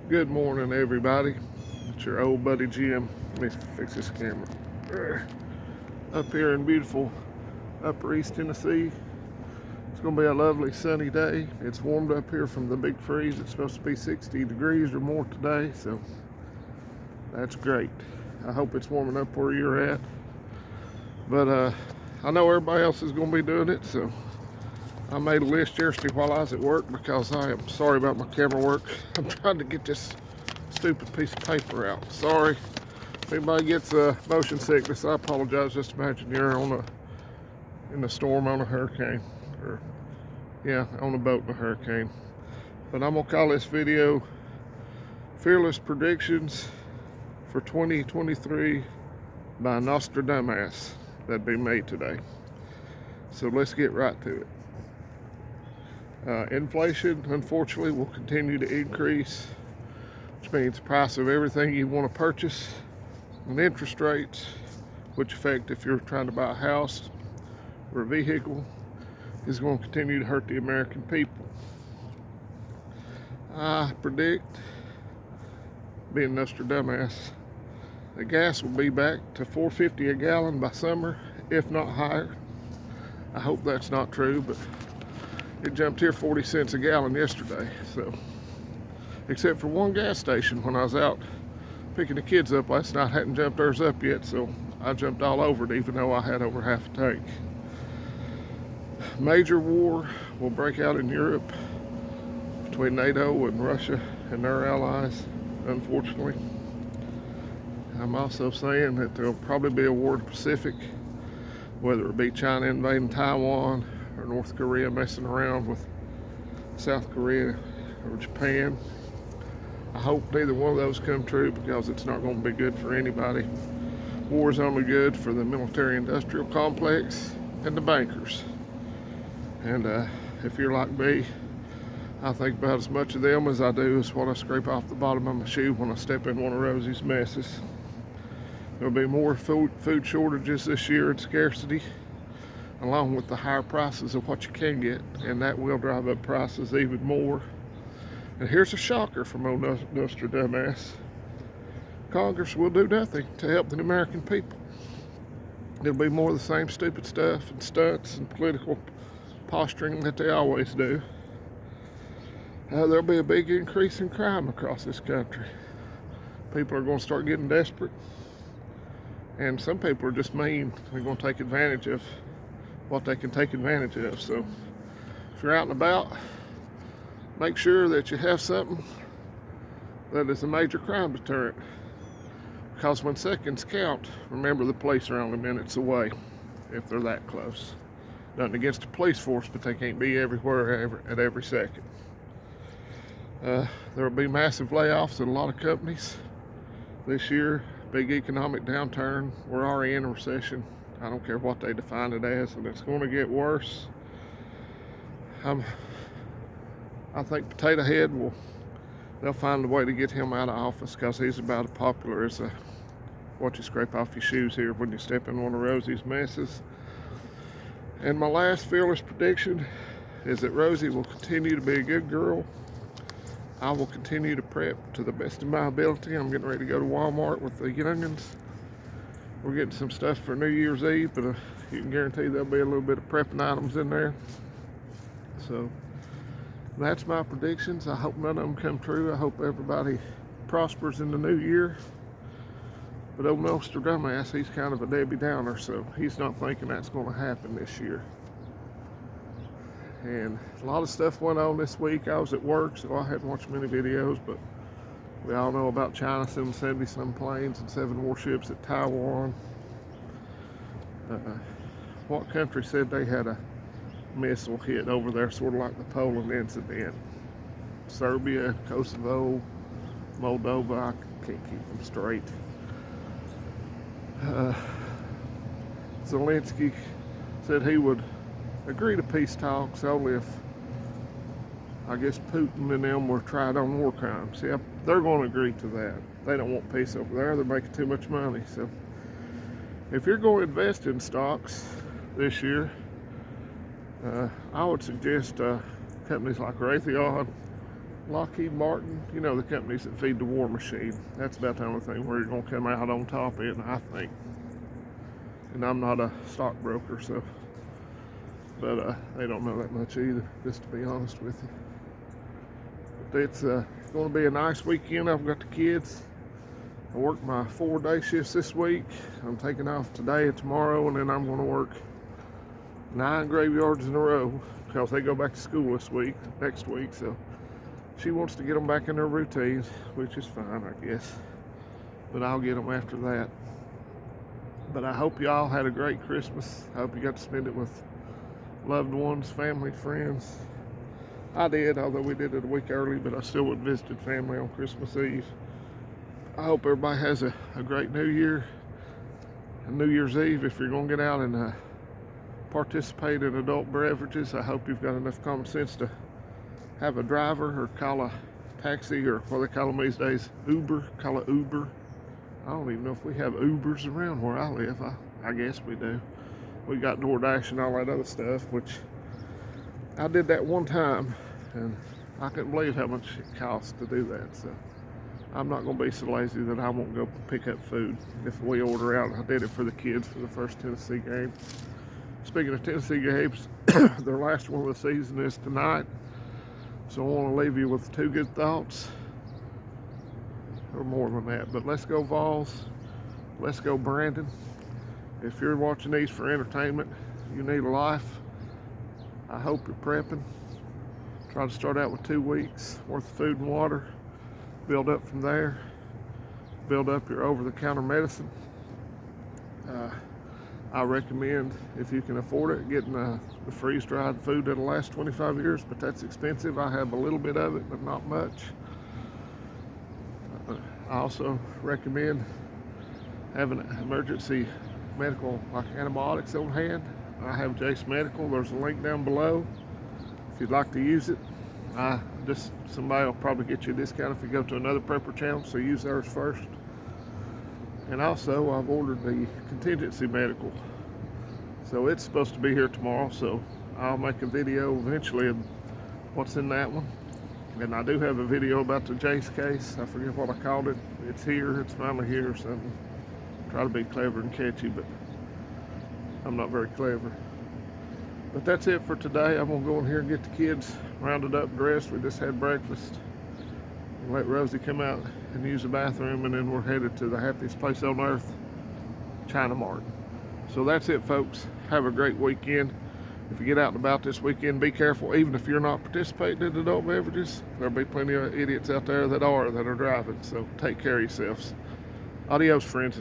Good morning, everybody. It's your old buddy Jim. Let me fix this camera. Up here in beautiful Upper East Tennessee. It's going to be a lovely sunny day. It's warmed up here from the big freeze. It's supposed to be 60 degrees or more today, so that's great. I hope it's warming up where you're at. But I know everybody else is going to be doing it, so I made a list yesterday while I was at work because I am sorry about my camera work. I'm trying to get this stupid piece of paper out. Sorry. If anybody gets motion sickness, I apologize. Just imagine you're in a storm on a hurricane. Or, yeah, on a boat in a hurricane. But I'm going to call this video Fearless Predictions for 2023 by Nostradumbass. That'd be made today. So let's get right to it. Inflation, unfortunately, will continue to increase, which means the price of everything you want to purchase, and interest rates, which affect if you're trying to buy a house or a vehicle, is going to continue to hurt the American people. I predict, being Nostradumbass, that gas will be back to $4.50 a gallon by summer, if not higher. I hope that's not true, but it jumped here 40 cents a gallon yesterday. So, except for one gas station when I was out picking the kids up last night, hadn't jumped theirs up yet, so I jumped all over it, even though I had over half a tank. Major war will break out in Europe between NATO and Russia and their allies, unfortunately. I'm also saying that there'll probably be a war in the Pacific, whether it be China invading Taiwan or North Korea messing around with South Korea or Japan. I hope neither one of those come true because it's not going to be good for anybody. War is only good for the military-industrial complex and the bankers. And if you're like me, I think about as much of them as I do is what I scrape off the bottom of my shoe when I step in one of Rosie's messes. There'll be more food shortages this year and scarcity, along with the higher prices of what you can get, and that will drive up prices even more. And here's a shocker from old Nostradumbass. Congress will do nothing to help the American people. It'll be more of the same stupid stuff and stunts and political posturing that they always do. There'll be a big increase in crime across this country. People are going to start getting desperate, and some people are just mean. They're going to take advantage of what they can take advantage of. So if you're out and about, make sure that you have something that is a major crime deterrent, because when seconds count, remember the police are only minutes away if they're that close. Nothing against the police force, but they can't be everywhere at every second. There will be massive layoffs at a lot of companies this year. Big economic downturn. We're already in a recession. I don't care what they define it as, and it's going to get worse. I think Potato Head they'll find a way to get him out of office, because he's about as popular as what you scrape off your shoes here when you step in one of Rosie's messes. And my last fearless prediction is that Rosie will continue to be a good girl. I will continue to prep to the best of my ability. I'm getting ready to go to Walmart with the youngins. We're getting some stuff for New Year's Eve, but you can guarantee there'll be a little bit of prepping items in there. So that's my predictions. I hope none of them come true. I hope everybody prospers in the new year. But old Nostradumbass, he's kind of a Debbie Downer, so he's not thinking that's going to happen this year. And a lot of stuff went on this week. I was at work, so I hadn't watched many videos, but we all know about China sending 70-some planes and 7 warships at Taiwan. What country said they had a missile hit over there, sort of like the Poland incident? Serbia, Kosovo, Moldova, I can't keep them straight. Zelensky said he would agree to peace talks only if, I guess, Putin and them were tried on war crimes. Yeah, they're going to agree to that. They don't want peace over there. They're making too much money. So if you're going to invest in stocks this year, I would suggest companies like Raytheon, Lockheed Martin, you know, the companies that feed the war machine. That's about the only thing where you're going to come out on top in, I think. And I'm not a stockbroker, so, but they don't know that much either, just to be honest with you. But it's going to be a nice weekend. I've got the kids. I worked my 4-day shifts this week. I'm taking off today and tomorrow, and then I'm going to work 9 graveyards in a row because they go back to school next week. So she wants to get them back in their routines, which is fine, I guess. But I'll get them after that. But I hope y'all had a great Christmas. I hope you got to spend it with loved ones, family, friends. I did, although we did it a week early, but I still went and visited family on Christmas Eve. I hope everybody has a great New Year and New Year's Eve. If you're going to get out and participate in adult beverages, I hope you've got enough common sense to have a driver or call a taxi, or what they call them these days, Uber. Call it Uber. I don't even know if we have Ubers around where I live. I guess we do. We got DoorDash and all that other stuff, which I did that one time, and I couldn't believe how much it costs to do that. So I'm not going to be so lazy that I won't go pick up food if we order out. I did it for the kids for the first Tennessee game. Speaking of Tennessee games, their last one of the season is tonight. So I want to leave you with 2 good thoughts, or more than that. But let's go Vols. Let's go Brandon. If you're watching these for entertainment, you need a life. I hope you're prepping. Try to start out with 2 weeks worth of food and water. Build up from there. Build up your over-the-counter medicine. I recommend, if you can afford it, getting the freeze-dried food that'll last 25 years, but that's expensive. I have a little bit of it, but not much. I also recommend having emergency medical, like antibiotics on hand. I have Jace Medical. There's a link down below if you'd like to use it. Somebody will probably get you a discount if you go to another prepper channel, so use theirs first. And also, I've ordered the contingency medical, so it's supposed to be here tomorrow, so I'll make a video eventually of what's in that one. And I do have a video about the Jace case. I forget what I called it. It's here. It's finally here or something. Try to be clever and catchy, but I'm not very clever. But that's it for today. I'm going to go in here and get the kids rounded up, dressed. We just had breakfast. And let Rosie come out and use the bathroom, and then we're headed to the happiest place on earth, China Mart. So that's it, folks. Have a great weekend. If you get out and about this weekend, be careful. Even if you're not participating in adult beverages, there'll be plenty of idiots out there that are driving. So take care of yourselves. Adios, friends.